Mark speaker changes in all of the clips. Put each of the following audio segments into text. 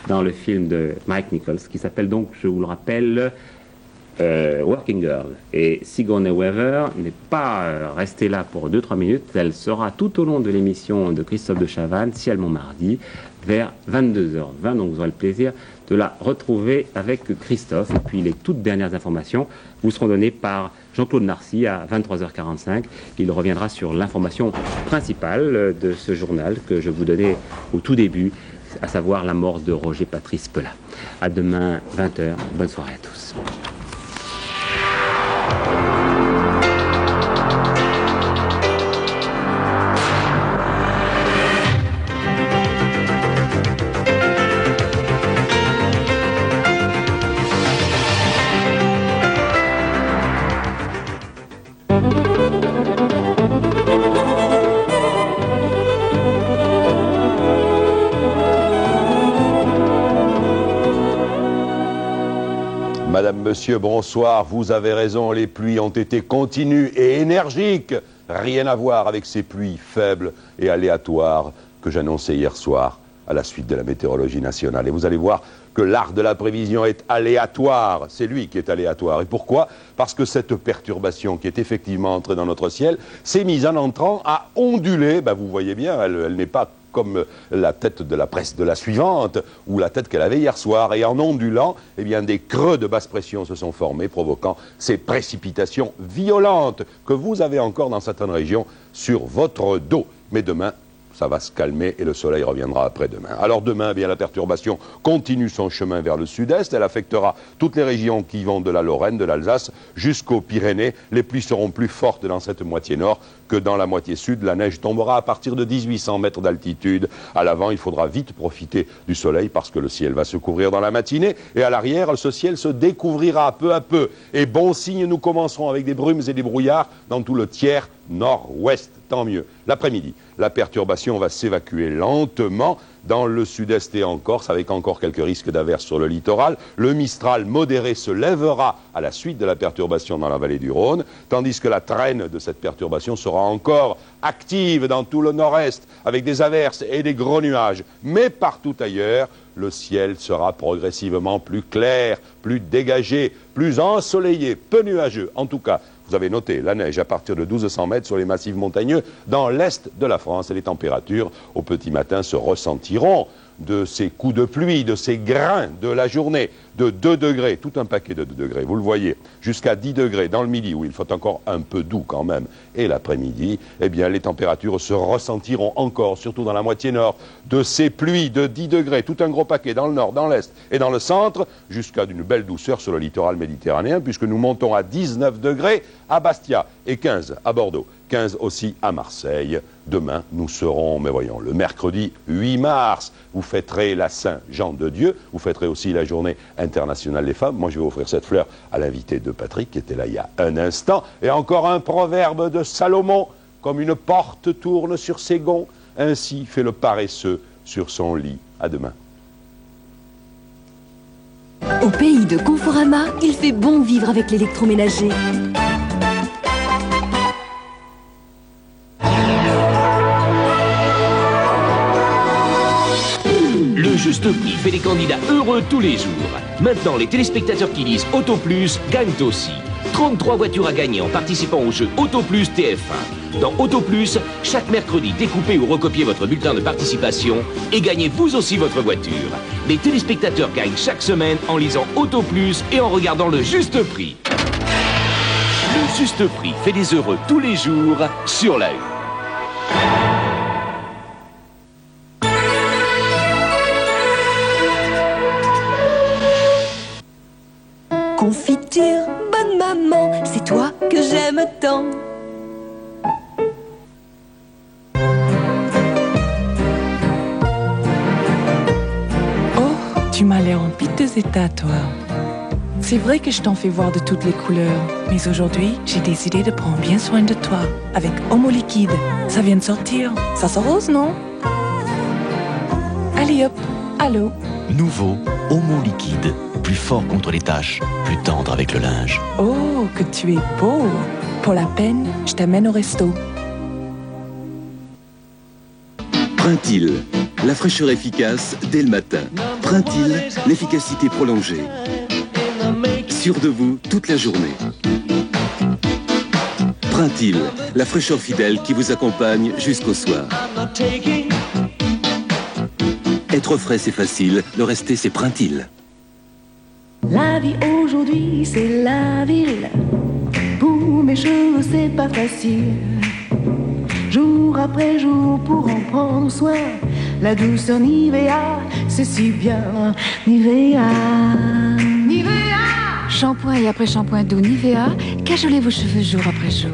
Speaker 1: dans le film de Mike Nichols, qui s'appelle donc, je vous le rappelle, Working Girl. Et Sigourney Weaver n'est pas restée là pour 2-3 minutes, elle sera tout au long de l'émission de Christophe de Chavannes, Ciel Montmardi, vers 22h20, donc vous aurez le plaisir de la retrouver avec Christophe. Et puis les toutes dernières informations vous seront données par Jean-Claude Narcy à 23h45. Il reviendra sur l'information principale de ce journal que je vous donnais au tout début, à savoir la mort de Roger Patrice Pelat. À demain, 20h. Bonne soirée à tous.
Speaker 2: Madame, Monsieur, bonsoir. Vous avez raison, les pluies ont été continues et énergiques. Rien à voir avec ces pluies faibles et aléatoires que j'annonçais hier soir à la suite de la météorologie nationale. Et vous allez voir que l'art de la prévision est aléatoire. C'est lui qui est aléatoire. Et pourquoi? Parce que cette perturbation qui est effectivement entrée dans notre ciel s'est mise en entrant à onduler. Ben, vous voyez bien, elle n'est pas comme la tête de la presse de la suivante, ou la tête qu'elle avait hier soir. Et en ondulant, eh bien, des creux de basse pression se sont formés, provoquant ces précipitations violentes que vous avez encore dans certaines régions sur votre dos. Mais demain, ça va se calmer et le soleil reviendra après-demain. Alors demain, eh bien, la perturbation continue son chemin vers le sud-est. Elle affectera toutes les régions qui vont de la Lorraine, de l'Alsace, jusqu'aux Pyrénées. Les pluies seront plus fortes dans cette moitié nord que dans la moitié sud. La neige tombera à partir de 1800 mètres d'altitude. À l'avant, il faudra vite profiter du soleil parce que le ciel va se couvrir dans la matinée. Et à l'arrière, ce ciel se découvrira peu à peu. Et bon signe, nous commencerons avec des brumes et des brouillards dans tout le tiers nord-ouest. Tant mieux. L'après-midi, la perturbation va s'évacuer lentement dans le sud-est et en Corse, avec encore quelques risques d'averses sur le littoral. Le Mistral modéré se lèvera à la suite de la perturbation dans la vallée du Rhône, tandis que la traîne de cette perturbation sera encore active dans tout le nord-est, avec des averses et des gros nuages. Mais partout ailleurs, le ciel sera progressivement plus clair, plus dégagé, plus ensoleillé, peu nuageux. En tout cas, vous avez noté la neige à partir de 1200 mètres sur les massifs montagneux dans l'est de la France. Et les températures au petit matin se ressentiront de ces coups de pluie, de ces grains de la journée, de 2 degrés, tout un paquet de 2 degrés, vous le voyez, jusqu'à 10 degrés dans le midi, où il faut encore un peu doux quand même, et l'après-midi, eh bien les températures se ressentiront encore, surtout dans la moitié nord, de ces pluies de 10 degrés, tout un gros paquet dans le nord, dans l'est et dans le centre, jusqu'à d'une belle douceur sur le littoral méditerranéen, puisque nous montons à 19 degrés à Bastia et 15 à Bordeaux. 15 aussi à Marseille. Demain, nous serons, mais voyons, le mercredi 8 mars. Vous fêterez la Saint-Jean de Dieu. Vous fêterez aussi la journée internationale des femmes. Moi, je vais offrir cette fleur à l'invité de Patrick, qui était là il y a un instant. Et encore un proverbe de Salomon. Comme une porte tourne sur ses gonds, ainsi fait le paresseux sur son lit. À demain.
Speaker 3: Au pays de Conforama, il fait bon vivre avec l'électroménager.
Speaker 4: Le Juste Prix fait des candidats heureux tous les jours. Maintenant, les téléspectateurs qui lisent Auto Plus gagnent aussi. 33 voitures à gagner en participant au jeu Auto Plus TF1. Dans Auto Plus, chaque mercredi, découpez ou recopiez votre bulletin de participation et gagnez vous aussi votre voiture. Les téléspectateurs gagnent chaque semaine en lisant Auto Plus et en regardant le Juste Prix. Le Juste Prix fait des heureux tous les jours sur la Une.
Speaker 3: Confiture, bonne maman, c'est toi que j'aime tant.
Speaker 5: Oh, tu m'as l'air en piteux état, toi. C'est vrai que je t'en fais voir de toutes les couleurs, mais aujourd'hui, j'ai décidé de prendre bien soin de toi avec Omo Liquide. Ça vient de sortir. Ça sent rose, non? Allez hop, allô.
Speaker 6: Nouveau Omo Liquide. Plus fort contre les taches, plus tendre avec le linge.
Speaker 5: Oh, que tu es beau. Pour la peine, je t'amène au resto.
Speaker 7: Printil, La fraîcheur efficace dès le matin. Printil, l'efficacité prolongée. Sûr de vous toute la journée. Printil, la fraîcheur fidèle qui vous accompagne jusqu'au soir. Être frais c'est facile, le rester c'est Printil.
Speaker 8: La vie aujourd'hui c'est la ville. Pour mes cheveux c'est pas facile. Jour après jour pour en prendre soin. La douceur Nivea, c'est si bien. Nivea. Nivea.
Speaker 3: Shampoing et après shampoing doux Nivea, cajolez vos cheveux jour après jour.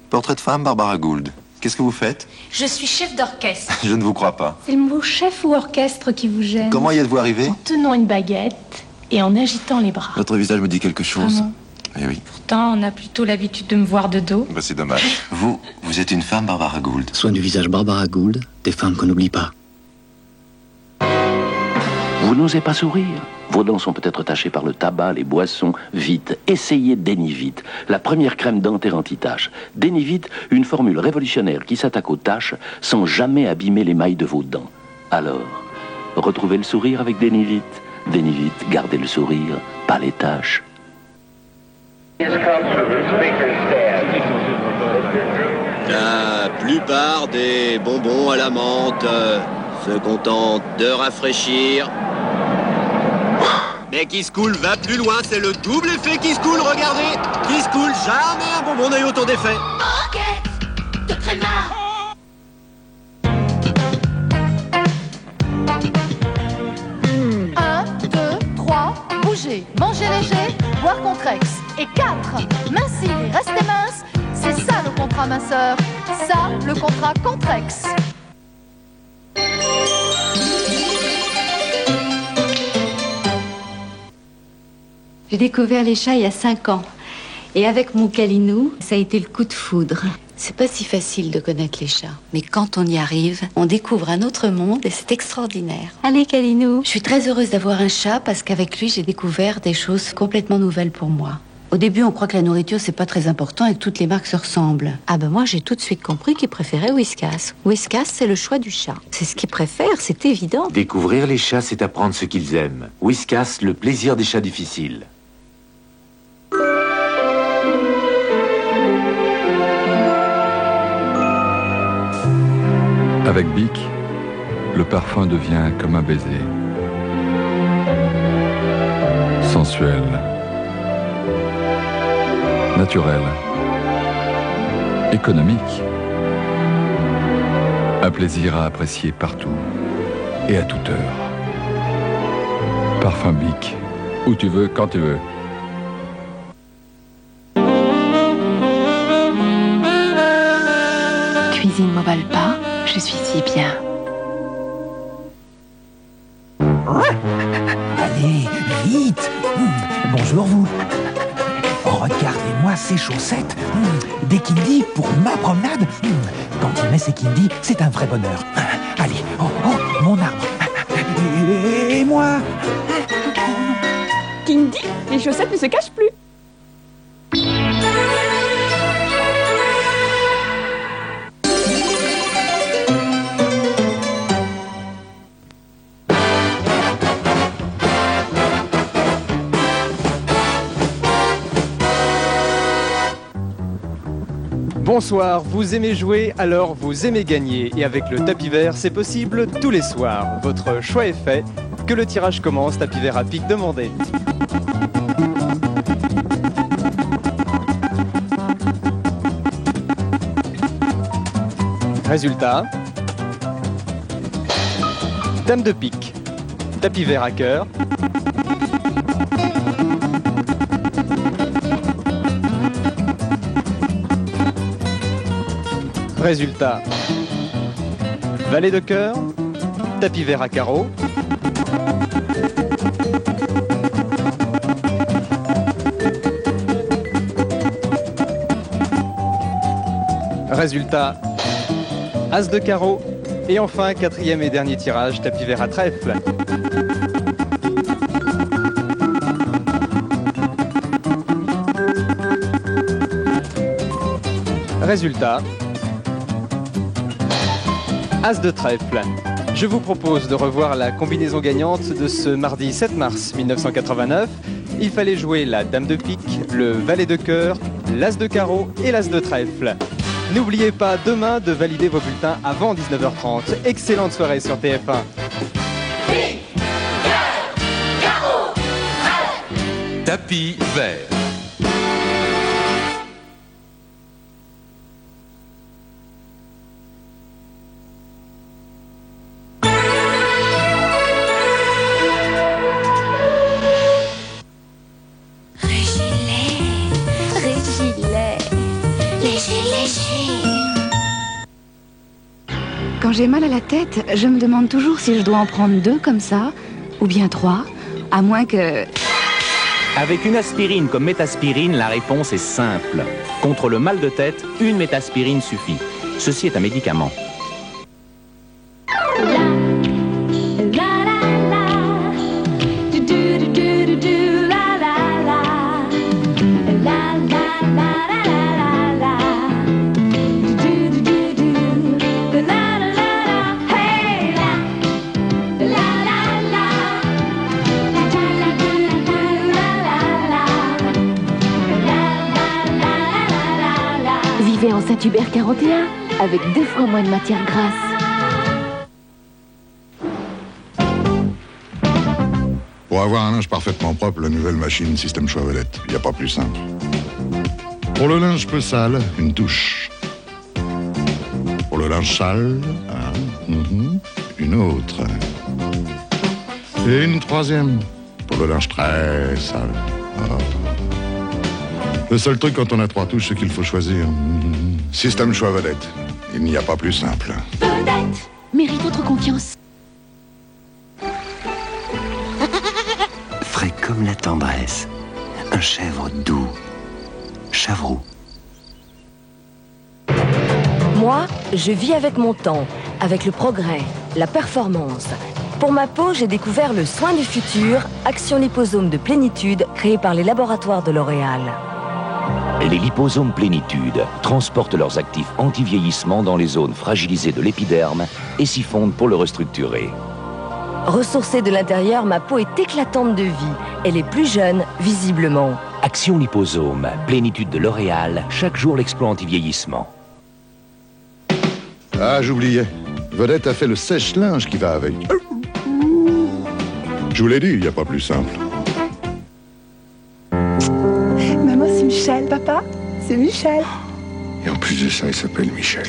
Speaker 9: Portrait de femme, Barbara Gould. Qu'est-ce que vous faites?
Speaker 10: Je suis chef d'orchestre.
Speaker 9: Je ne vous crois pas.
Speaker 10: C'est le mot chef ou orchestre qui vous gêne.
Speaker 9: Comment y êtes-vous arrivé?
Speaker 10: En tenant une baguette et en agitant les bras.
Speaker 9: Votre visage me dit quelque chose.
Speaker 10: Ah non.
Speaker 9: Eh oui.
Speaker 10: Pourtant, on a plutôt l'habitude de me voir de dos.
Speaker 9: Bah, c'est dommage. Vous êtes une femme, Barbara Gould.
Speaker 6: Soin du visage Barbara Gould, des femmes qu'on n'oublie pas.
Speaker 4: Vous n'osez pas sourire? Vos dents sont peut-être tachées par le tabac, les boissons. Vite, essayez Denivite, la première crème dentaire anti-taches. Denivite, une formule révolutionnaire qui s'attaque aux taches sans jamais abîmer l'émail de vos dents. Alors, retrouvez le sourire avec Denivite. Denivite, gardez le sourire, pas les taches.
Speaker 11: La plupart des bonbons à la menthe se contentent de rafraîchir. Mais Kiss Cool va plus loin, c'est le double effet Kiss Cool, regardez. Kiss Cool, jamais un bonbon n'a eu autant d'effet.
Speaker 8: Ok, de créma.
Speaker 12: Bougez, mangez léger, boire Contrex. Et 4, mincir et rester mince. C'est ça le contrat minceur. Ça, le contrat Contrex.
Speaker 13: J'ai découvert les chats il y a 5 ans. Et avec mon Calinou, ça a été le coup de foudre. C'est pas si facile de connaître les chats. Mais quand on y arrive, on découvre un autre monde et c'est extraordinaire. Allez, Calinou. Je suis très heureuse d'avoir un chat parce qu'avec lui, j'ai découvert des choses complètement nouvelles pour moi. Au début, on croit que la nourriture, c'est pas très important et que toutes les marques se ressemblent. Ah ben moi, j'ai tout de suite compris qu'il préférait Whiskas. Whiskas, c'est le choix du chat. C'est ce qu'il préfère, c'est évident.
Speaker 14: Découvrir les chats, c'est apprendre ce qu'ils aiment. Whiskas, le plaisir des chats difficiles.
Speaker 15: Avec Bic, le parfum devient comme un baiser. Sensuel. Naturel. Économique. Un plaisir à apprécier partout et à toute heure. Parfum Bic. Où tu veux, quand tu veux.
Speaker 5: Cuisine m'emballe pas, je suis si bien.
Speaker 16: Allez, vite. Bonjour vous. Regardez-moi ces chaussettes. Des Kindy pour ma promenade. Quand il met ses Kindy, c'est un vrai bonheur. Allez, oh, mon arbre. Et moi.
Speaker 17: Kindy, les chaussettes ne se cachent plus.
Speaker 18: Bonsoir, vous aimez jouer, alors vous aimez gagner. Et avec le tapis vert, c'est possible tous les soirs. Votre choix est fait. Que le tirage commence, tapis vert à pic demandé. Résultat. Dame de pique. Tapis vert à cœur. Résultat. Valet de cœur. Tapis vert à carreau. Résultat. As de carreau. Et enfin, quatrième et dernier tirage, tapis vert à trèfle. Résultat. As de trèfle. Je vous propose de revoir la combinaison gagnante de ce mardi 7 mars 1989. Il fallait jouer la dame de pique, le valet de cœur, l'as de carreau et l'as de trèfle. N'oubliez pas demain de valider vos bulletins avant 19h30. Excellente soirée sur TF1.
Speaker 6: Tapis vert.
Speaker 19: Quand j'ai mal à la tête, je me demande toujours si je dois en prendre 2 comme ça, ou bien 3, à moins que...
Speaker 20: Avec une aspirine comme métaspirine, la réponse est simple. Contre le mal de tête, une métaspirine suffit. Ceci est un médicament.
Speaker 3: Vivez en Saint-Hubert 41, avec 2 fois moins de matière grasse.
Speaker 21: Pour avoir un linge parfaitement propre, la nouvelle machine Système Chevrolet. Il n'y a pas plus simple. Pour le linge peu sale, une douche. Pour le linge sale, une autre. Et une troisième. Pour le linge très sale. Oh. Le seul truc quand on a 3 touches, c'est qu'il faut choisir. Système Chevrolet. Il n'y a pas plus simple.
Speaker 3: Vedette mérite votre confiance.
Speaker 22: Frais comme la tendresse. Un chèvre doux. Chavroux.
Speaker 23: Moi, je vis avec mon temps, avec le progrès, la performance. Pour ma peau, j'ai découvert le soin du futur, Action Liposome de Plénitude, créé par les laboratoires de L'Oréal.
Speaker 4: Les liposomes Plénitude transportent leurs actifs anti-vieillissement dans les zones fragilisées de l'épiderme et s'y fondent pour le restructurer.
Speaker 23: Ressourcée de l'intérieur, ma peau est éclatante de vie. Elle est plus jeune, visiblement.
Speaker 4: Action Liposome, Plénitude de L'Oréal, chaque jour l'exploit anti-vieillissement.
Speaker 21: Ah, j'oubliais. Vedette a fait le sèche-linge qui va avec. Je vous l'ai dit, il n'y a pas plus simple.
Speaker 5: Maman, c'est Michel. Papa, c'est Michel.
Speaker 21: Et en plus de ça, il s'appelle Michel.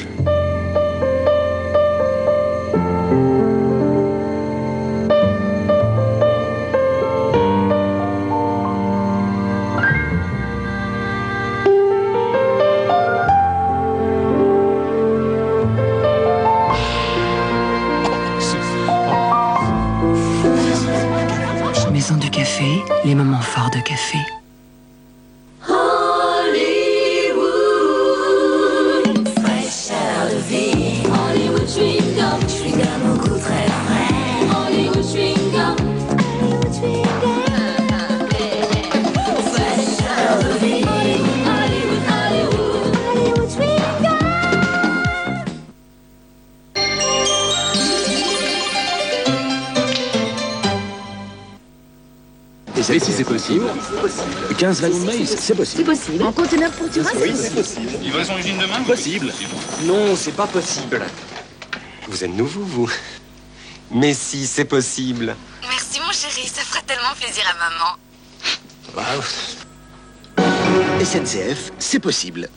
Speaker 5: Maison du café, les moments forts de café.
Speaker 8: Hollywood, fraîcheur de vie. Hollywood chewing gum au goût très frais. Hollywood chewing gum, Hollywood chewing gum. Fraîcheur de vie. Hollywood, Hollywood, Hollywood chewing gum.
Speaker 24: Et si c'est possible, 15 wagons de maïs, c'est possible.
Speaker 3: C'est possible. En conteneur pour Turin,
Speaker 24: Oui,
Speaker 3: c'est possible.
Speaker 24: Livraison usine demain, possible.
Speaker 25: Non, c'est pas possible. Vous êtes nouveau, vous. Mais si, c'est possible.
Speaker 13: Merci mon chéri, ça fera tellement plaisir à maman.
Speaker 24: SNCF, c'est possible.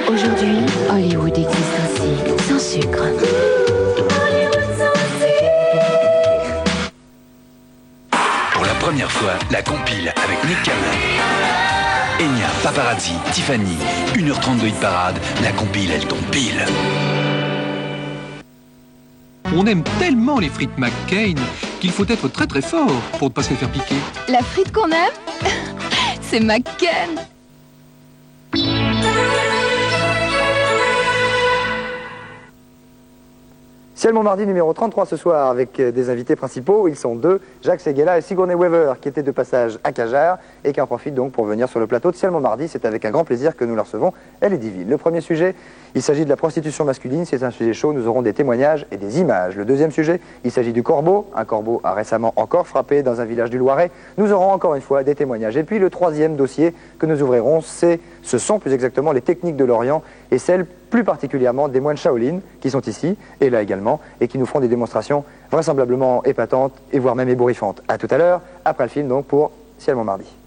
Speaker 3: Aujourd'hui, Hollywood existe ainsi, sans sucre.
Speaker 6: Pour la première fois, la compile avec Nick Cannon. Enya, Paparazzi, Tiffany, 1h30 de hit parade, la compile, elle tombe pile.
Speaker 26: On aime tellement les frites McCain qu'il faut être très très fort pour ne pas se les faire piquer.
Speaker 12: La frite qu'on aime, c'est McCain.
Speaker 1: Ciel Montmardi numéro 33 ce soir avec des invités principaux. Ils sont deux, Jacques Séguéla et Sigourney Weaver, qui étaient de passage à Cajar et qui en profitent donc pour venir sur le plateau de Ciel Montmardi. C'est avec un grand plaisir que nous la recevons. Elle est divine. Le premier sujet, il s'agit de la prostitution masculine. C'est un sujet chaud. Nous aurons des témoignages et des images. Le deuxième sujet, il s'agit du corbeau. Un corbeau a récemment encore frappé dans un village du Loiret. Nous aurons encore une fois des témoignages. Et puis le troisième dossier que nous ouvrirons, ce sont plus exactement les techniques de l'Orient et celles plus particulièrement des moines Shaolin qui sont ici et là également et qui nous feront des démonstrations vraisemblablement épatantes et voire même ébouriffantes. A tout à l'heure, après le film donc pour Ciel Montmardi.